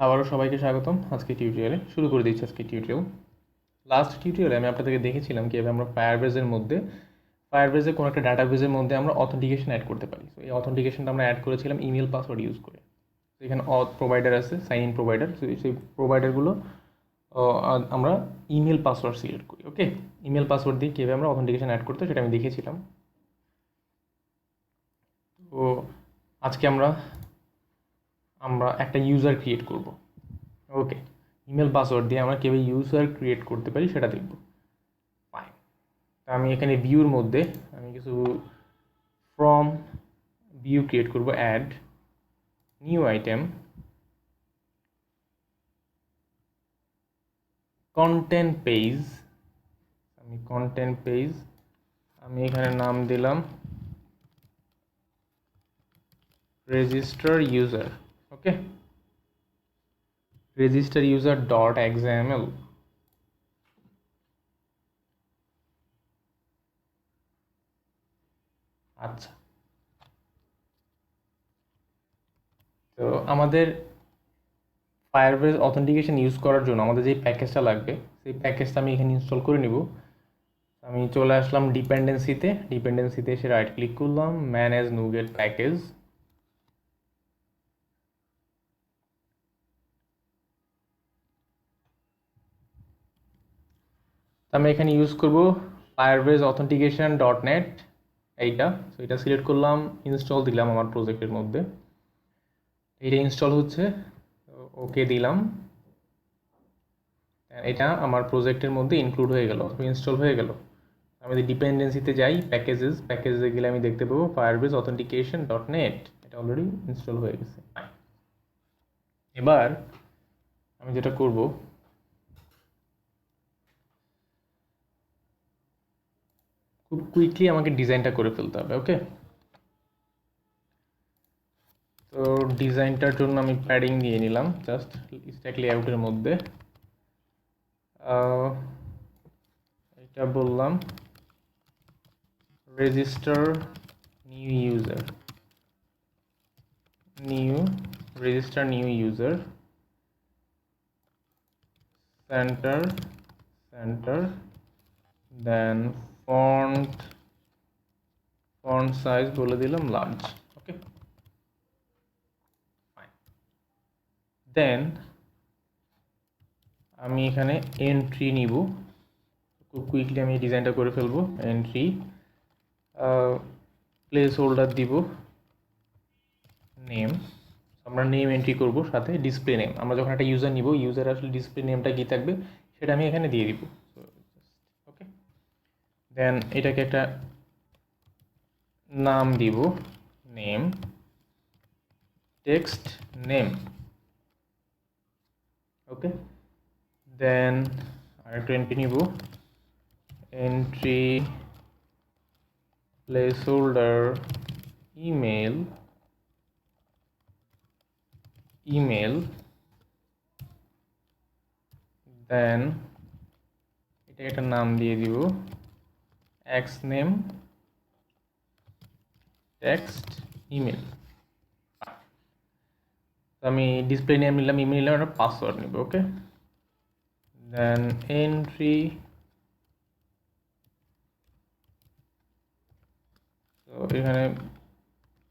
আবারও সবাইকে স্বাগতম। আজকে টিউটোরিয়ালে শুরু করে দিচ্ছি। আজকে টিউটোরিয়াল লাস্ট টিউটোরিয়ালে আমি আপনাদেরকে দেখেছিলাম কীভাবে আমরা ফায়ারবেজে কোনো একটা ডাটাবেজের মধ্যে আমরা অথেন্টিকেশন অ্যাড করতে পারি। তো এই অথেন্টিকেশনটা আমরা অ্যাড করেছিলাম ইমেল পাসওয়ার্ড ইউজ করে। তো এখানে অথ প্রোভাইডার আছে, সাইন ইন প্রোভাইডার। সেই প্রোভাইডারগুলো আমরা ইমেল পাসওয়ার্ড সিলেক্ট করি। ওকে, ইমেল পাসওয়ার্ড দিয়ে কীভাবে আমরা অথেন্টিকেশন অ্যাড করতে সেটা আমি দেখেছিলাম। তো আজকে আমরা একটা ইউজার ক্রিয়েট করব। ওকে, ইমেল পাসওয়ার্ড দিয়ে আমরা কীভাবে ইউজার ক্রিয়েট করতে পারি সেটা দেখব। ফাইন, তা আমি এখানে ভিউর মধ্যে আমি কিছু ফ্রম ভিউ ক্রিয়েট করব। Add new item, content page. আমি এখানে নাম দিলাম register user. Okay, register user dot XML. আচ্ছা, তো আমাদের ফায়ারবেজ অথেন্টিকেশন ইউজ করার জন্য আমাদের যে প্যাকেজটা লাগবে সেই প্যাকেজটা আমি এখানে ইনস্টল করে নিব। আমি চলে আসলাম ডিপেন্ডেন্সিতে এসে রাইট ক্লিক করলাম, ম্যানেজ নুগেট প্যাকেজ। আমি এখানে ইউজ করব ফায়ারবেজ অথেন্টিকেশন ডট নেট এইটা। তো এটা সিলেক্ট করলাম, ইনস্টল দিলাম আমার প্রজেক্টের মধ্যে। এটা ইনস্টল হচ্ছে, ওকে দিলাম। এটা আমার প্রজেক্টের মধ্যে ইনক্লুড হয়ে গেল, ইনস্টল হয়ে গেল। আমি যদি ডিপেন্ডেন্সিতে যাই, প্যাকেজে গেলে আমি দেখতে পাবো ফায়ারবেজ অথেন্টিকেশন ডট নেট। এটা অলরেডি ইনস্টল হয়ে গেছে। এবার আমি যেটা করব, খুব কুইকলি আমাকে ডিজাইনটা করে ফেলতে হবে। ওকে, তো ডিজাইনটার জন্য আমি প্যাডিং দিয়ে নিলাম জাস্ট স্ট্যাক লেআউটের মধ্যে। এটা বললাম register new user centre then font size বলে দিলাম লার্জ। ওকে, ফাইন। দেন আমি এখানে এন্ট্রি নিব। খুব কুইকলি আমি ডিজাইনটা করে ফেলবো। এন্ট্রি, প্লেস হোল্ডার দিব নেম। আমরা নেম এন্ট্রি করব, সাথে ডিসপ্লে নেম। আমরা যখন একটা ইউজার নিব, ইউজার আসলে ডিসপ্লে নেমটা কী থাকবে সেটা আমি এখানে দিয়ে দিব। ওকে, দেন এটাকে একটা নাম দিব, নেম টেক্সট নেম। ওকে, দেন আরেকটা এন্ট্রি নিব, এন্ট্রি প্লেস হোল্ডার ইমেল দেন এটা একটা নাম দিয়ে দিব এক্স নেম টেক্সট ইমেল। তো আমি ডিসপ্লে নেম নিলাম, ইমেল নিলাম, একটা পাসওয়ার্ড নিব। ওকে, দেন এন্ট্রি, তো এখানে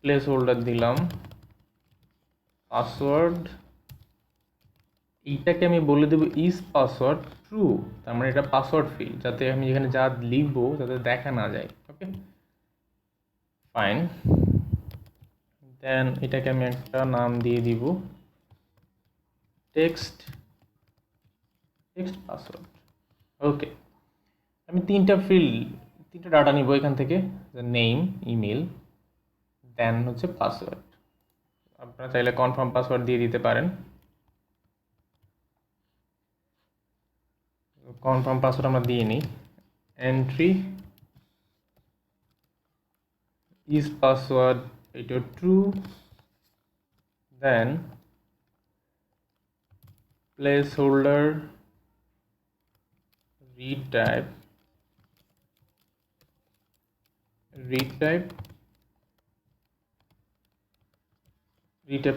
প্লেস হোল্ডার দিলাম পাসওয়ার্ড। এইটাকে আমি বলে দেবো ইজ পাসওয়ার্ড ট্রু, তার মানে এটা পাসওয়ার্ড ফিল্ড, যাতে আমি এখানে যা লিখবো যাতে দেখা না যায়। ওকে, ফাইন। দেন এটাকে আমি একটা নাম দিয়ে দিব টেক্সট পাসওয়ার্ড। ওকে, আমি তিনটা ডাটা নিব এখান থেকে, নেম, ইমেল, দেন হচ্ছে পাসওয়ার্ড। আপনারা চাইলে কনফার্ম পাসওয়ার্ড দিয়ে দিতে পারেন। কনফার্ম পাসওয়ার্ড আমরা দিয়ে নিই। এন্ট্রি ইজ পাসওয়ার্ড এটা true, then placeholder read type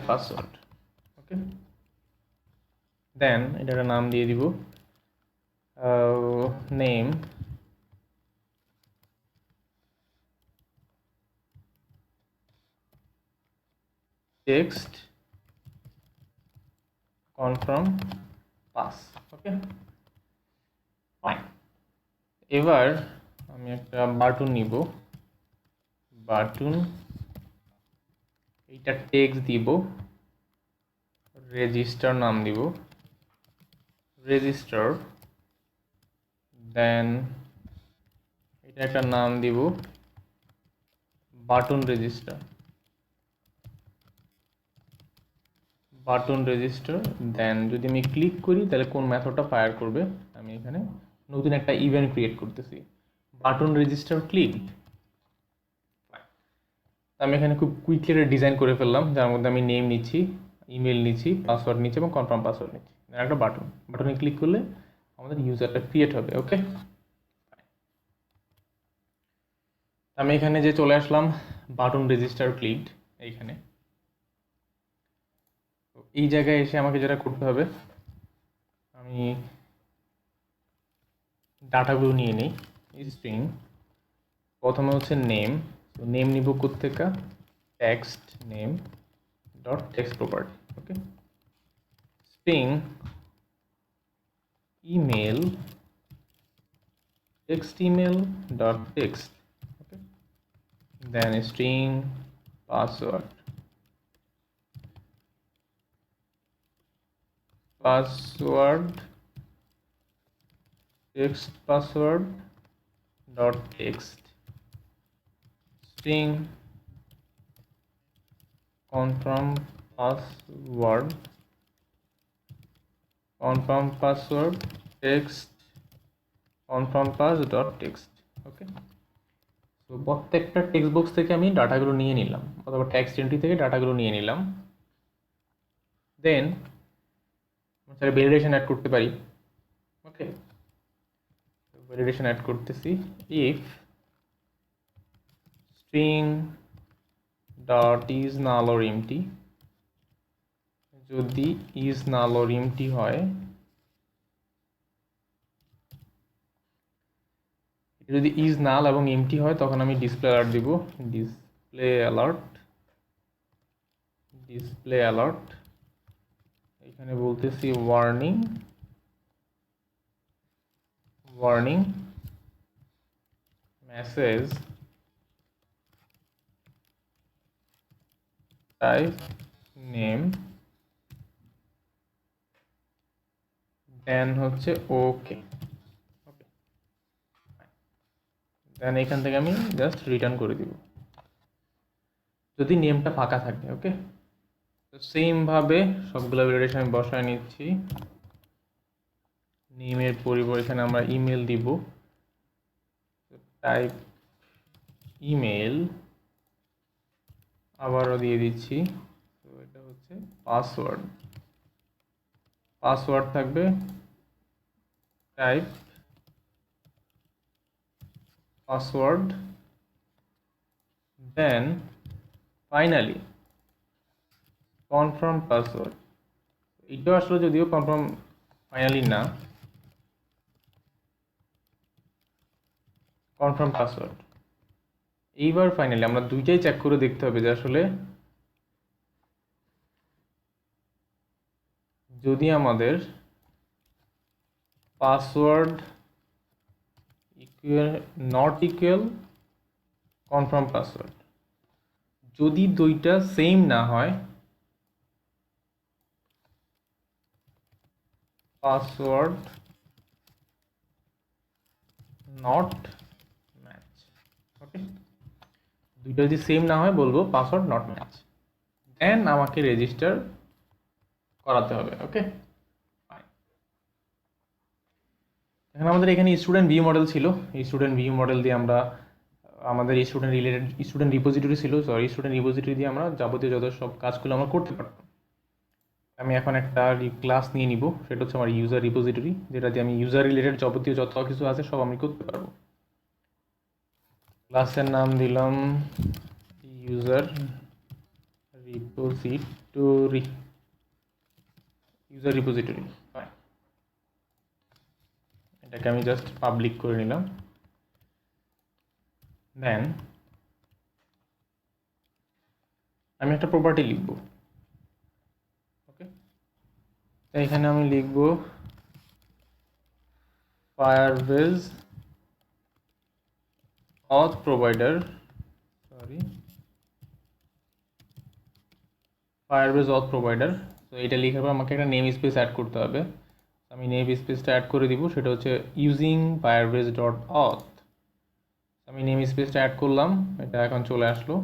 password. Okay, then এটার নাম দিয়ে দিব name text confirm pass. Okay fine. এবার আমি একটা বাটন নিব, বাটন এইটা টেক্সট দিব, রেজিস্টার নাম দিব, রেজিস্টার। দেন এটা একটা নাম দিব বাটন রেজিস্টার, বাটন রেজিস্টার। দেন যদি আমি ক্লিক করি তাহলে কোন মেথডটা ফায়ার করবে, আমি এখানে নতুন একটা ইভেন্ট ক্রিয়েট করতেছি, বাটন রেজিস্টার ক্লিক। আমি এখানে খুব কুইকলি একটা ডিজাইন করে ফেললাম, যার মধ্যে আমি নেম নিচ্ছি, ইমেল নিচ্ছি, পাসওয়ার্ড নিচ্ছি এবং কনফার্ম পাসওয়ার্ড নিচ্ছি। দেন একটা বাটন, বাটনে ক্লিক করলে আমাদের ইউজারটা ক্রিয়েট হবে। ওকে, আমি এখানে যে চলে আসলাম বাটন রেজিস্টার ক্লিকড এইখানে। এই জায়গায় এসে আমাকে যেটা করতে হবে, আমি ডাটাগুলো নিয়ে নিই। স্ট্রিং প্রথমে হচ্ছে নেম, তো নেম নিব কোত্থেকে, text name dot text property. Okay, string email text email dot text. Okay, then string password, password text password dot text, string confirm password, confirm password text confirm pass dot text। ওকে, তো প্রত্যেকটা text box থেকে আমি ডাটাগুলো নিয়ে নিলাম, অথবা text entry থেকে ডাটাগুলো নিয়ে নিলাম। দেন আমরা ভ্যালিডেশন অ্যাড করতে পারি। ওকে, ভ্যালিডেশন অ্যাড করতেছি, if string dot is null or empty, যদি is null or empty হয়, যদি is null এবং empty হয় তখন আমি ডিসপ্লে অ্যালার্ট দিব, ডিসপ্লে অ্যালার্ট, ডিসপ্লে অ্যালার্ট। এখানে বলতেছি warning, warning message type name, then হচ্ছে ওকে। ওকে, দেন এখান থেকে আমি জাস্ট রিটার্ন করে দিব যদি নেমটা ফাঁকা থাকে। ওকে, তো সেম ভাবে সবগুলো ভ্যালিডেশন আমি বসায় নিচ্ছি। নেমের পরিবর্তে এখানে আমরা ইমেল দিব, টাইপ ইমেল, আবারও দিয়ে দিচ্ছি। তো এটা হচ্ছে পাসওয়ার্ড, পাসওয়ার্ড থাকবে type password. Then finally confirm password, এটাও আসলে যদিও কনফার্ম ফাইনালি না, কনফার্ম পাসওয়ার্ড। এইবার ফাইনালি আমরা দুইটাই চেক করে দেখতে হবে যে আসলে যদি আমাদের password equal not equal confirm password, যদি দুইটা সেম না হয়, পাসওয়ার্ড নট ম্যাচ। ওকে, দুইটা যদি সেম না হয় বলবো পাসওয়ার্ড নট ম্যাচ, দেন আমাকে রেজিস্টার করাতে হবে। ওকে, এখন আমাদের এখানে স্টুডেন্ট ভিউ মডেল ছিল, এই স্টুডেন্ট ভিউ মডেল দিয়ে আমরা আমাদের স্টুডেন্ট রিলেটেড স্টুডেন্ট রিপোজিটরি ছিল, সরি স্টুডেন্ট রিপোজিটরি দিয়ে আমরা যাবতীয় যত সব কাজগুলো আমরা করতে পারতাম। আমি এখন একটা ক্লাস নিয়ে নিব, সেটা হচ্ছে আমার ইউজার রিপোজিটরি, যেটা দিয়ে আমি ইউজার রিলেটেড যাবতীয় যত কিছু আছে সব আমি করতে পারবো। ক্লাসের নাম দিলাম user repository, user repository, fine. এটাকে আমি জাস্ট পাবলিক করে নিলাম। দেন আমি একটা প্রপার্টি লিখব। ওকে, তো এখানে আমি লিখব ফায়ারবেজ অথ প্রোভাইডার, ফায়ারবেজ অথ প্রোভাইডার। তো এটা লেখার পর আমাকে একটা নেম স্পেস অ্যাড করতে হবে। আমি নেম স্পেসটা অ্যাড করে দিব, সেটা হচ্ছে ইউজিং ফায়ারবেজ ডট অথ। আমি নেম স্পেসটা অ্যাড করলাম, এটা এখন চলে আসলো।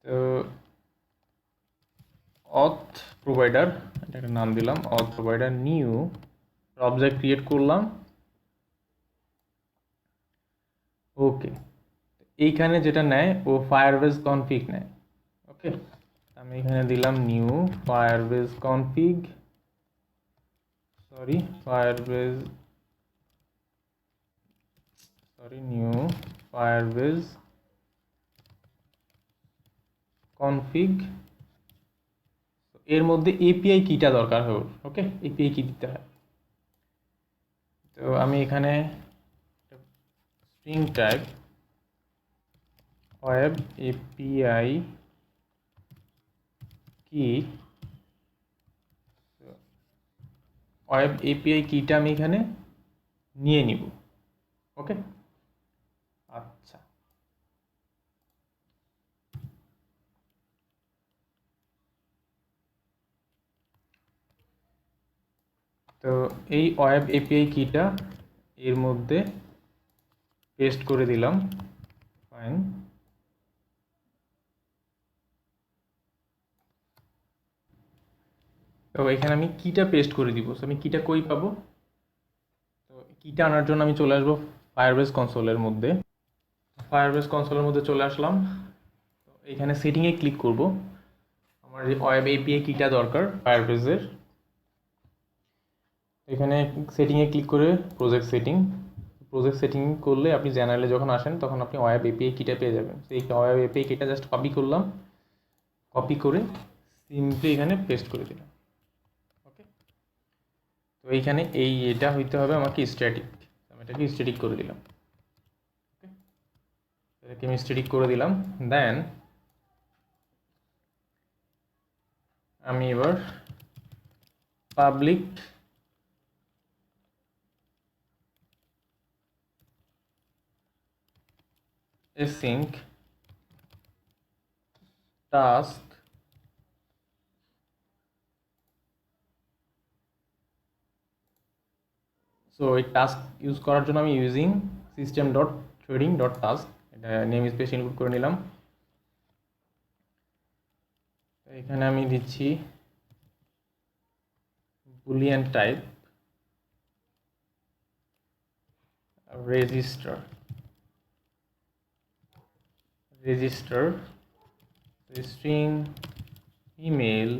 তো অথ প্রোভাইডার, এটা একটা নাম দিলাম অথ প্রোভাইডার, নিউ অবজেক্ট ক্রিয়েট করলাম। ওকে, এইখানে যেটা নেয় ও ফায়ারবেজ কনফিগ নেয়। ওকে, আমি এখানে দিলাম new Firebase config, new Firebase config. এর মধ্যে এপিআই কিটা দরকার হয়। ওকে, এপিআই কি দিতে হয়। তো আমি এখানে স্ট্রিং টাইপ ওয়েব এপিআই কি, ওয়েব এপিআই কিটা আমি এখানে নিয়ে নিব। ওকে, আচ্ছা। তো এই ওয়েব এপিআই কিটা এর মধ্যে পেস্ট করে দিলাম, ফাইন। তো এখানে আমি কিটা পেস্ট করে দিব। আমি কিটা কই পাবো? তো কিটা আনার জন্য আমি চলে আসবো ফায়ারবেজ কনসোলের মধ্যে। ফায়ারবেজ কনসোলের মধ্যে চলে আসলাম। তো এখানে সেটিংয়ে ক্লিক করব। আমার যে ওয়েব এপিআই কিটা দরকার ফায়ারবেজের, এখানে সেটিংয়ে ক্লিক করে প্রজেক্ট সেটিং করলে আপনি জেনারেলে যখন আসেন তখন আপনি ওয়েব এপিআই কিটা পেয়ে যাবেন। সেই ওয়েব এপিআই কিটা জাস্ট কপি করলাম, কপি করে সিম্পলি এখানে পেস্ট করে দিলাম। ওকে, তো এইখানে এটা হইতে হবে আমাকে স্ট্যাটিক, আমি এটাকে স্ট্যাটিক করে দিলাম। ওকে, এটাকে আমি স্ট্যাটিক করে দিলাম। দেন আমি এবার পাবলিক async task সো এই টাস্ক ইউজ করার জন্য আমি using system dot threading dot task, এটা নেম স্পেস ইনক্লুড করে নিলাম। এখানে আমি দিচ্ছি Boolean type register string email,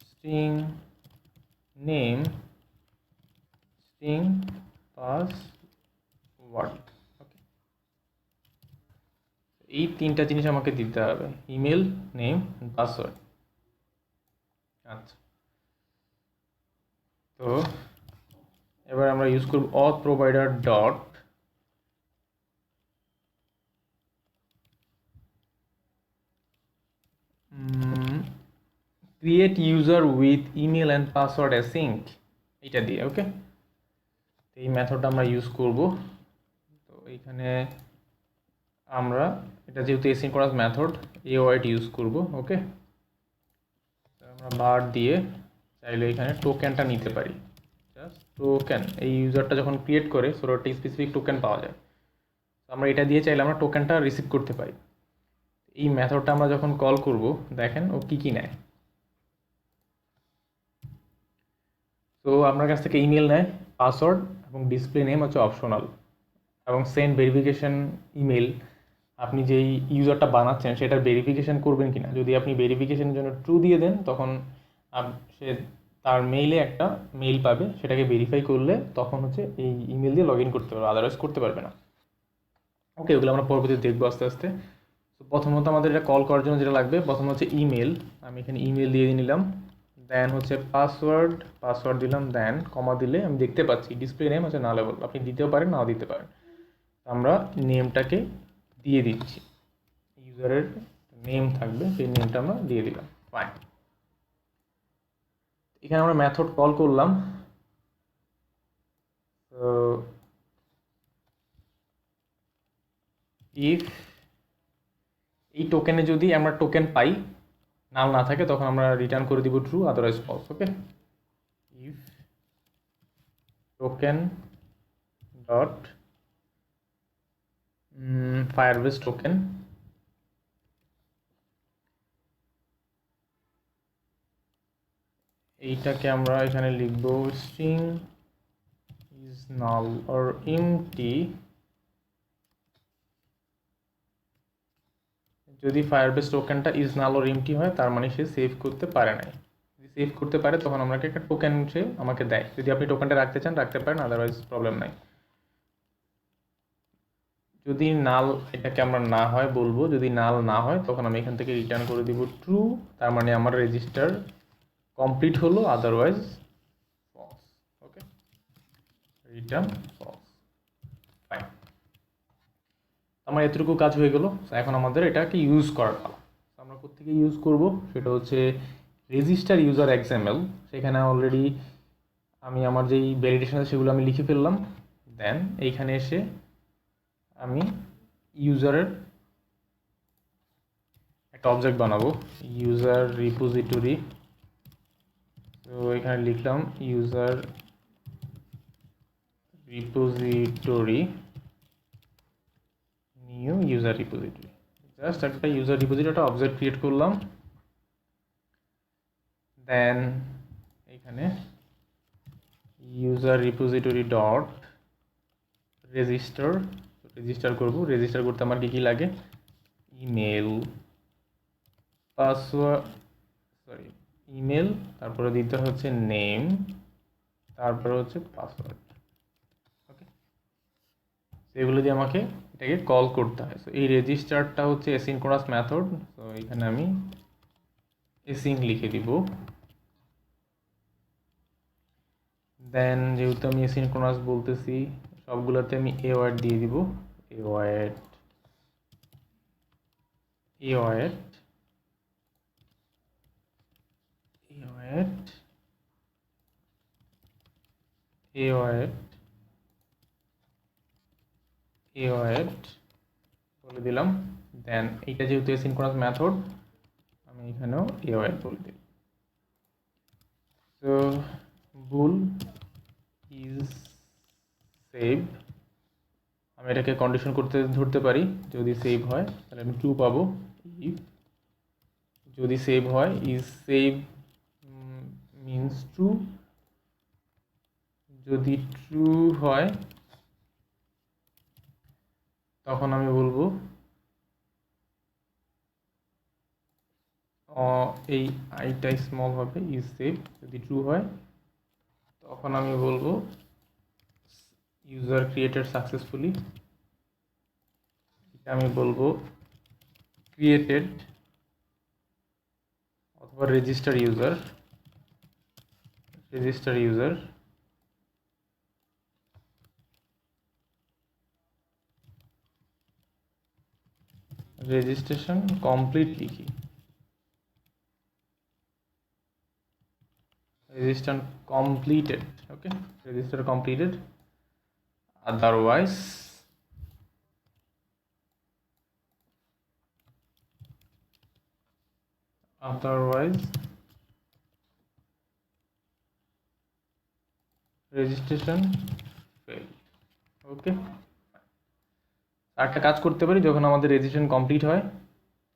string name, string password. Okay, এই তিনটা জিনিস আমাকে দিতে হবে, ইমেল, নেম, পাসওয়ার্ড। আচ্ছা, তো এবার আমরা ইউজ করব auth provider dot create user with email and password async, এটা দিয়ে। ওকে, এই মেথডটা আমরা ইউজ করব। তো এইখানে আমরা এটা যেহেতু এসিনক্রনাস মেথড, এওয়াইড ইউজ করব। ওকে, আমরা বার দিয়ে চাইলে এখানে টোকেনটা নিতে পারি। জাস্ট টোকেন, এই ইউজারটা যখন ক্রিয়েট করে একটা স্পেসিফিক টোকেন পাওয়া যায়, আমরা এটা দিয়ে চাইলে আমরা টোকেনটা রিসিভ করতে পারি। এই মেথডটা আমরা যখন কল করব, দেখেন ও কি নেয়। তো আপনার কাছ থেকে ইমেল নেয়, পাসওয়ার্ড এবং ডিসপ্লে নেম হচ্ছে অপশনাল, এবং সেন্ড ভেরিফিকেশন ইমেল, আপনি যেই ইউজারটা বানাচ্ছেন সেটার ভেরিফিকেশন করবেন কিনা। যদি আপনি ভেরিফিকেশনের জন্য ট্রু দিয়ে দেন, তখন সে তার মেইলে একটা মেইল পাবে, সেটাকে ভেরিফাই করলে তখন হচ্ছে এই ইমেল দিয়ে লগ ইন করতে পারবে, আদারওয়াইজ করতে পারবে না। ওকে, ওগুলো আমরা পরবর্তীতে দেখবো আস্তে আস্তে। তো প্রথমত আমাদের এটা কল করার জন্য যেটা লাগবে, প্রথম হচ্ছে ইমেল, আমি এখানে ইমেল দিয়ে নিলাম। দেন হচ্ছে পাসওয়ার্ড দিলাম, দেন কমা দিলে আমি দেখতে পাচ্ছি ডিসপ্লে নেম হচ্ছে নালেবল, আপনি দিতেও পারেন নাও দিতে পারেন। আমরা নেমটাকে দিয়ে দিচ্ছি, ইউজারের নেম থাকবে সেই নেমটা আমরা দিয়ে দিলাম। ফাইন, এখানে আমরা মেথড কল করলাম। তো ইফ এই টোকেনে যদি আমরা টোকেন পাই, নাল না থাকে, তখন আমরা রিটার্ন করে দিব true, otherwise false. Okay, if token dot Firebase token, এইটাকে আমরা এখানে লিখব string is null or empty. যদি ফায়ারবেস টোকেনটা ইজ নাল অর এমটি হয়, তার মানে সে সেভ করতে পারে নাই। যদি সেভ করতে পারে তখন আমাকে একটা টোকেন সে আমাকে দেয়। যদি আপনি টোকেনটা রাখতে চান রাখতে পারেন, আদারওয়াইজ প্রবলেম নাই। যদি নাল এটাকে আমরা না হয় বলবো, যদি নাল না হয় তখন আমি এখান থেকে রিটার্ন করে দিব ট্রু, তার মানে আমার রেজিস্টার কমপ্লিট হলো, আদারওয়াইজ ফলস। ওকে, রিটার্ন ফলস। ফাইন, আমার এতটুকু কাজ হয়ে গেল। এখন আমাদের এটাকে ইউজ করার পালা। আমরা কোত্থেকে ইউজ করব, সেটা হচ্ছে রেজিস্টার ইউজার এক্সএমএল। সেখানে অলরেডি আমি আমার যেই ভ্যালিডেশন আছে সেগুলো আমি লিখে ফেললাম। দেন এইখানে এসে আমি ইউজারের একটা অবজেক্ট বানাবো, ইউজার রিপোজিটরি। তো এখানে লিখলাম user repository, new user repository. Just একটা ইউজার রিপোজিটরি একটা অবজেক্ট ক্রিয়েট করলাম। দেন এখানে ইউজার রিপোজিটরি ডট রেজিস্টার করব। রেজিস্টার করতে আমার কী লাগে, ইমেল, পাসওয়ার্ড, ইমেল, তারপরে দিতে হচ্ছে নেম, তারপরে হচ্ছে পাসওয়ার্ড। ওকে, এগুলো দিয়ে আমাকে এটাকে কল করতে হয়। সো এই রেজিস্টারটা হচ্ছে অ্যাসিনক্রোনাস মেথড। তো এখানে আমি এসিং লিখে দিব। দেন যেহেতু আমি অ্যাসিনক্রোনাস বলতেছি, সবগুলোতে আমি ওয়ার্ড দিয়ে দিব, ওয়ার্ড বলে দিলাম। দেন এইটা যেহেতু অ্যাসিনক্রোনাস মেথড, আমি এখানেও ওয়ার্ড বলে দিই। তো বুল ইজ সেভ, আমি এটাকে কন্ডিশন করতে ধরতে পারি, যদি সেভ হয় তাহলে আমি ট্রু পাবো। ইফ যদি সেভ হয়, ইজ সেভ মিনস ট্রু, যদি ট্রু হয় তখন আমি বলবো এই আইটা স্মল হবে, ইজ সেভ। যদি ট্রু হয় তখন আমি বলবো ইউজার ক্রিয়েটেড সাকসেসফুলি, এটা আমি বলবো ক্রিয়েটেড অথবা রেজিস্টার ইউজার রেজিস্ট্রেশন কমপ্লিট লিখি, registration completed. Okay, register completed, otherwise registration fail. Okay, একটা কাজ করতে পারি, যখন আমাদের রেজিস্ট্রেশন কমপ্লিট হয়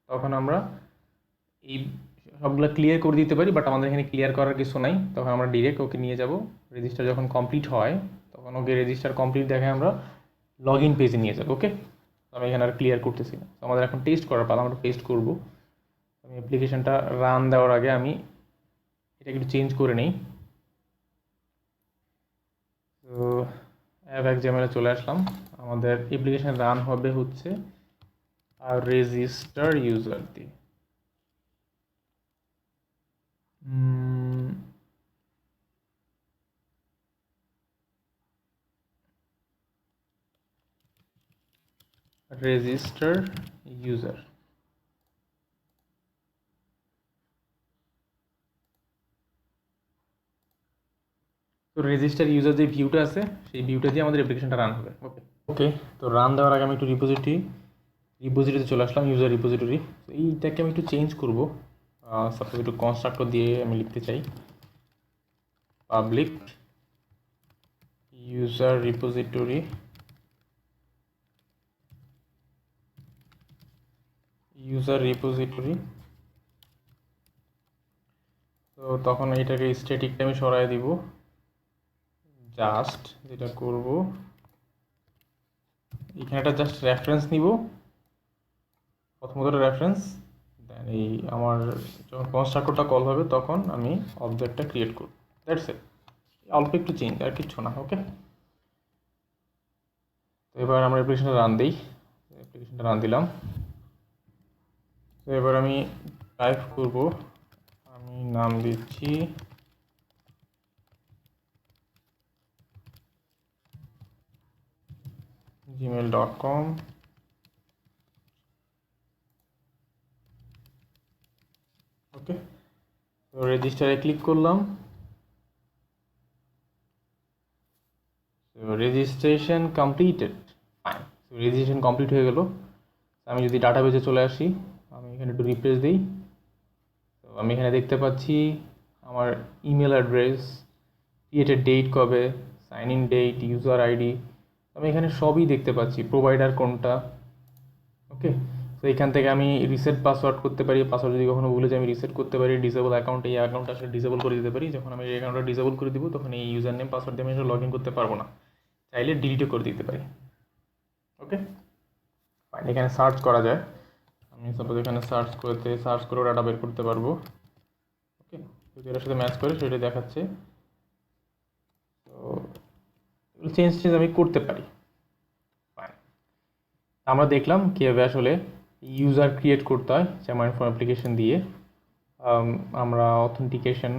তখন আমরা এই সবগুলো ক্লিয়ার করে দিতে পারি, বাট আমাদের এখানে ক্লিয়ার করার কিছু নাই। তখন আমরা ডিরেক্ট ওকে নিয়ে যাব, রেজিস্টার যখন কমপ্লিট হয় তখন ওকে রেজিস্টার কমপ্লিট দেখে আমরা লগ ইন পেজে নিয়ে যাবো। ওকে, আমি এখানে আর ক্লিয়ার করতেছি না। আমাদের এখন টেস্ট করার পালা, আমরা টেস্ট করবো। আমি অ্যাপ্লিকেশনটা রান দেওয়ার আগে আমি এটা একটু চেঞ্জ করে নিই। তো অ্যাপ এক্সামে চলে আসলাম। আমাদের অ্যাপ্লিকেশন রান হবে হচ্ছে আর রেজিস্টার ইউজার দিয়ে রেজিস্টার ইউজার। তো রেজিস্টার ইউজার যে ভিউটা আছে সেই ভিউটা দিয়ে আমাদের অ্যাপ্লিকেশনটা রান হবে। ওকে ওকে, তো রান দেওয়ার আগে আমি একটু রিপোজিটরিতে চলে আসলাম, ইউজার রিপোজিটরি। তো এইটাকে আমি একটু চেঞ্জ করবো, সাপোজ একটু কনস্ট্রাক্টর দিয়ে আমি লিখতে চাই পাবলিক ইউজার রিপোজিটরি তো তখন এটাকে স্ট্যাটিকটা আমি সরাই দিব। জাস্ট যেটা করব এখানে একটা জাস্ট রেফারেন্স নিব, প্রথমত রেফারেন্স, দেন এই আমার যখন কনস্ট্রাক্টরটা কল হবে তখন আমি অবজেক্টটা ক্রিয়েট করব। দ্যাটস ইট, অল্প একটু চেঞ্জ, আর কিচ্ছু না। ওকে, তো এবার আমরা অ্যাপ্লিকেশনটা রান দিলাম। তো এবার আমি টাইপ করব, আমি নাম দিচ্ছি gmail.com। ওকে, তো রেজিস্টারে ক্লিক করলাম। Registration completed, fine. Registration complete হয়ে গেল। আমি যদি ডাটাবেজে চলে আসি, আমি এখানে একটু রিফ্রেশ দিই, তো আমি এখানে দেখতে পাচ্ছি আমার ইমেল অ্যাড্রেস, ক্রিয়েটেড ডেট কবে, sign in date, user ID, আমি এখানে সবই দেখতে পাচ্ছি, প্রোভাইডার কোনটা। ওকে, তো এখান থেকে আমি রিসেট পাসওয়ার্ড করতে পারি, পাসওয়ার্ড যদি কখনো ভুলে যাই আমি রিসেট করতে পারি। ডিসেবল অ্যাকাউন্ট, এই অ্যাকাউন্টটা আসলে ডিসেবল করে দিতে পারি। যখন আমি এই অ্যাকাউন্টটা ডিসেবল করে দিব তখন এই ইউজার নেম পাসওয়ার্ড দিয়ে আমি লগ ইন করতে পারবো না, চাইলে ডিলিটও করে দিতে পারি। ওকে ফাইন, এখানে সার্চ করা যায়, আমি সাপোজ এখানে সার্চ করে ডাটা বের করতে পারবো। ওকে, যদি এটার সাথে ম্যাচ করে সেটা দেখাচ্ছে। তো চেঞ্জ আমি করতে পারি। ফাইন, আমরা দেখলাম কীভাবে আসলে ইউজার ক্রিয়েট করতে হয় যেমন ফর অ্যাপ্লিকেশন দিয়ে আমরা অথেন্টিকেশন